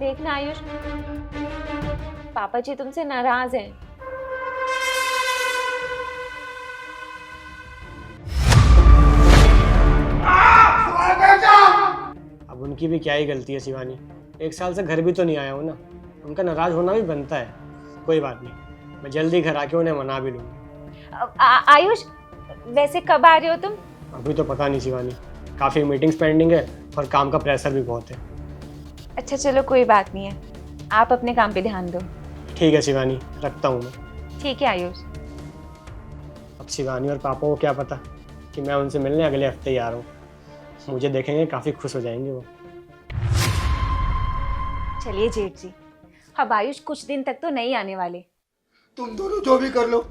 देखना आयुष, पापा जी तुमसे नाराज हैं। अब उनकी भी क्या ही गलती है शिवानी, 1 साल से घर भी तो नहीं आया हूँ ना, उनका नाराज होना भी बनता है। कोई बात नहीं, मैं जल्दी घर आके उन्हें मना भी लूँगा। आयुष वैसे कब आ रहे हो तुम? अभी तो पता नहीं शिवानी, काफ़ी मीटिंग्स पेंडिंग है और काम का प्रेशर भी बहुत है। अच्छा चलो कोई बात नहीं है, आप अपने काम पे ध्यान दो। ठीक है शिवानी, रखता हूँ मैं। ठीक है आयुष। अब शिवानी और पापा को क्या पता कि मैं उनसे मिलने अगले हफ्ते ही आ रहा हूँ। मुझे देखेंगे काफ़ी खुश हो जाएंगे वो। चलिए जेठ जी, अब आयुष कुछ दिन तक तो नहीं आने वाले। तुम दोनों जो भी कर लो,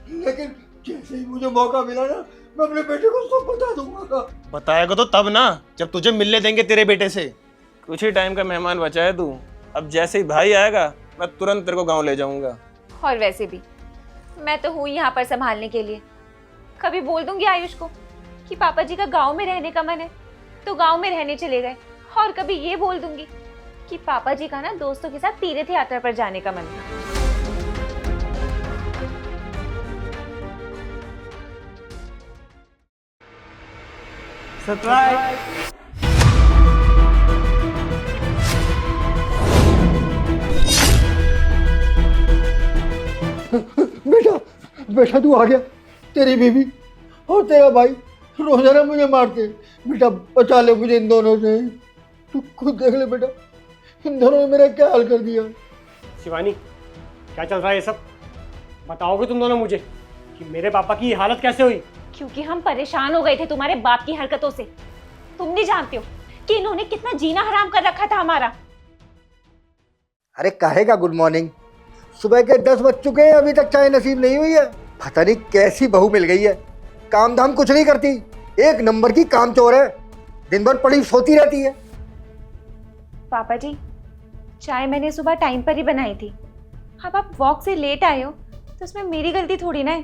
लेकिन जैसे ही मुझे मौका मिला ना, मैं अपने बेटे को सब बता दूंगा। बताएगा तो तब ना, जब तुझे मिलने देंगे तेरे बेटे से। कुछ ही टाइम का मेहमान बचा है तू। अब जैसे ही भाई आएगा मैं तुरंत तेरे को गांव ले जाऊंगा। और वैसे भी मैं तो हूँ यहाँ पर संभालने के लिए। कभी बोल दूंगी आयुष को कि पापा जी का गांव में रहने का मन है तो गांव में रहने चले गए, और कभी ये बोल दूंगी कि पापा जी का ना दोस्तों के साथ तीर्थ यात्रा पर जाने का मन था। सरप्राइज। बेटा बेटा तू आ गया। तेरी बीवी और तेरा भाई रोजाना मुझे मारते। बेटा बचा ले मुझे इन दोनों से। तू खुद देख ले बेटा, इन दोनों ने मेरा क्या हाल कर दिया। शिवानी, क्या चल रहा है ये सब? बताओगे तुम दोनों मुझे कि मेरे पापा की ये हालत कैसे हुई? क्योंकि हम परेशान हो गए थे तुम्हारे बाप की हरकतों से। तुम नहीं जानते हो कि इन्होंने कितना जीना हराम कर रखा था हमारा। अरे कहेगा गुड मॉर्निंग, सुबह के 10 बज चुके हैं, अभी तक चाय नसीब नहीं हुई है। पता नहीं कैसी बहू मिल गई है, काम धाम कुछ नहीं करती, 1 नंबर की कामचोर है, दिन भर पड़ी सोती रहती है। पापा जी, चाय मैंने सुबह टाइम पर ही बनाई थी। अब आप वॉक से लेट आए हो तो उसमें मेरी गलती थोड़ी ना है।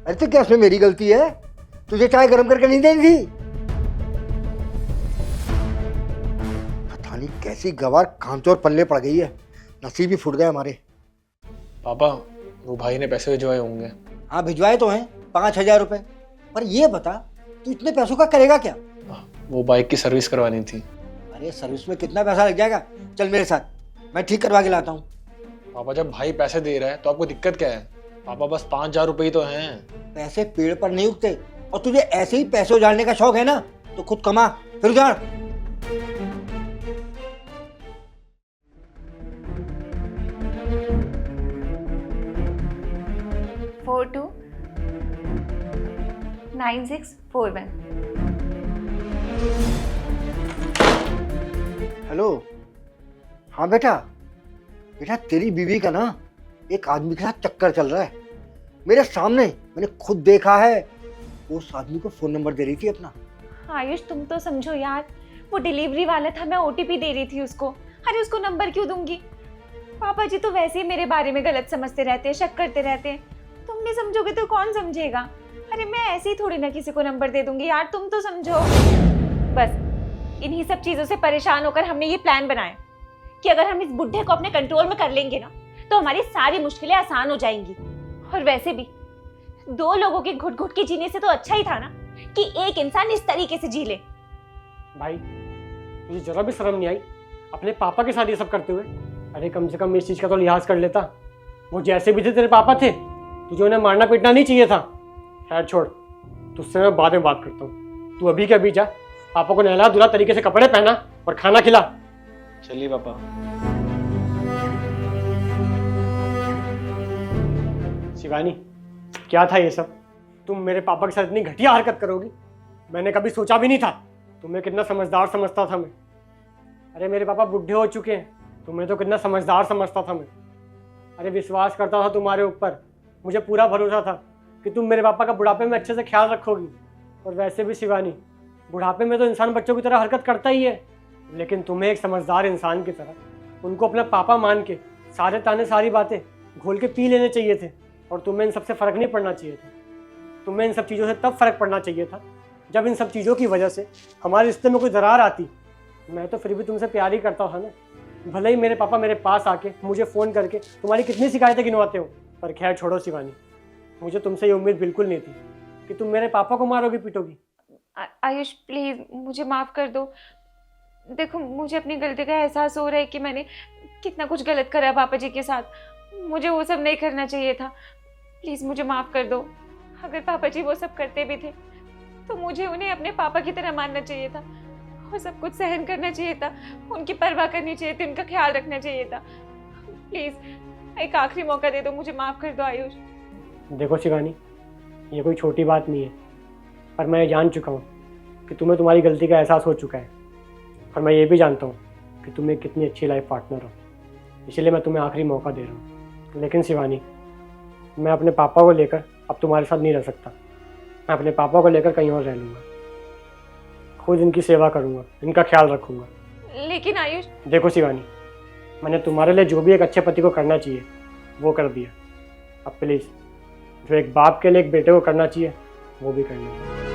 अरे तो क्या इसमें मेरी गलती है? तुझे चाय गर्म करके नहीं देनी थी? पता नहीं कैसी गवार कामचोर पल्ले पड़ गई है, नसीब ही फूट गए हमारे। पापा, वो भाई ने पैसे भिजवाए होंगे। हाँ भिजवाए तो हैं 5,000 रुपए, पर ये बता तू इतने पैसों का करेगा क्या? वो बाइक की सर्विस करवानी थी। अरे सर्विस में कितना पैसा लग जाएगा? चल मेरे साथ, मैं ठीक करवा के लाता हूँ। पापा, जब भाई पैसे दे रहा है तो आपको दिक्कत क्या है? पापा, बस 5,000 रुपए ही तो हैं। पैसे पेड़ पर नहीं उगते, और तुझे ऐसे ही पैसे उजाड़ने का शौक है ना, तो खुद कमा फिर उजाड़। फोर 2 9 6 4 1। हेलो। हाँ बेटा, बेटा तेरी बीवी का ना एक आदमी के साथ चक्कर चल रहा है, मेरे सामने, मैंने खुद देखा है। वो उस आदमी को फोन नंबर दे रही थी अपना। आयुष तुम तो समझो यार, वो डिलीवरी वाला था, मैं ओटीपी दे रही थी उसको। अरे उसको नंबर क्यों दूंगी? पापा जी तो वैसे ही मेरे बारे में गलत समझते रहते हैं, शक करते रहते हैं। तुम नहीं समझोगे तो कौन समझेगा? अरे मैं ऐसे ही थोड़ी ना किसी को नंबर दे दूंगी यार, तुम तो समझो। बस इन्हीं सब चीजों से परेशान होकर हमने ये प्लान बनाया कि अगर हम इस बुढ़े को अपने कंट्रोल में कर लेंगे ना तो हमारी सारी मुश्किलें आसान हो जाएंगी। और वैसे भी 2 लोगों के घुट घुट के जीने से तो अच्छा ही था ना कि एक इंसान इस तरीके से जी ले। भाई, तुझे जरा भी शर्म नहीं आई अपने पापा के साथ ये सब करते हुए? अरे कम से कम इस चीज़ का तो लिहाज कर लेता। वो जैसे भी थे तेरे पापा थे, तुझे उन्हें मारना पीटना नहीं चाहिए था। खैर छोड़, तुझसे मैं बाद में बात करता हूँ। तू अभी के अभी जा, पापा को नहला धुला, तरीके से कपड़े पहना और खाना खिला। चलिए पापा। शिवानी, क्या था ये सब? तुम मेरे पापा के साथ इतनी घटिया हरकत करोगी, मैंने कभी सोचा भी नहीं था। तुम्हें कितना समझदार समझता था मैं। अरे मेरे पापा बूढ़े हो चुके हैं, तुम्हें तो कितना समझदार समझता था मैं। अरे विश्वास करता था तुम्हारे ऊपर, मुझे पूरा भरोसा था कि तुम मेरे पापा का बुढ़ापे में अच्छे से ख्याल रखोगी। और वैसे भी शिवानी, बुढ़ापे में तो इंसान बच्चों की तरह हरकत करता ही है, लेकिन तुम्हें एक समझदार इंसान की तरह उनको अपना पापा मान के सारे ताने सारी बातें घोल के पी लेने चाहिए थे। और तुम्हें इन सब से फ़र्क नहीं पड़ना चाहिए था। तुम्हें इन सब चीज़ों से तब फ़र्क पड़ना चाहिए था जब इन सब चीज़ों की वजह से हमारे रिश्ते में कोई दरार आती। मैं तो फिर भी तुमसे प्यार ही करता था ना, भले ही मेरे पापा मेरे पास आके मुझे फ़ोन करके तुम्हारी कितनी शिकायतें गिनवाते हो, पर खैर छोड़ो शिवानी, मुझे तुमसे ये उम्मीद बिल्कुल नहीं थी कि तुम मेरे पापा को मारोगी पीटोगी। आयुष प्लीज़ मुझे माफ़ कर दो। देखो मुझे अपनी गलती का एहसास हो रहा है कि मैंने कितना कुछ गलत करा पापा जी के साथ। मुझे वो सब नहीं करना चाहिए था। प्लीज़ मुझे माफ़ कर दो। अगर पापा जी वो सब करते भी थे तो मुझे उन्हें अपने पापा की तरह मानना चाहिए था और सब कुछ सहन करना चाहिए था, उनकी परवाह करनी चाहिए थी, उनका ख्याल रखना चाहिए था। प्लीज़ एक आखिरी मौका दे दो, मुझे माफ़ कर दो आयुष। देखो शिवानी, ये कोई छोटी बात नहीं है, पर मैं ये जान चुका हूँ कि तुम्हें तुम्हारी गलती का एहसास हो चुका है, और मैं ये भी जानता हूँ कि तुम एक कितनी अच्छी लाइफ पार्टनर हो, इसलिए मैं तुम्हें आखिरी मौका दे रहा हूँ। लेकिन शिवानी, मैं अपने पापा को लेकर अब तुम्हारे साथ नहीं रह सकता। मैं अपने पापा को लेकर कहीं और रह लूँगा, खुद इनकी सेवा करूँगा, इनका ख्याल रखूँगा। लेकिन आयुष। देखो शिवानी, मैंने तुम्हारे लिए जो भी एक अच्छे पति को करना चाहिए वो कर दिया। अब प्लीज़ जो एक बाप के लिए एक बेटे को करना चाहिए वो भी करना चाहिए।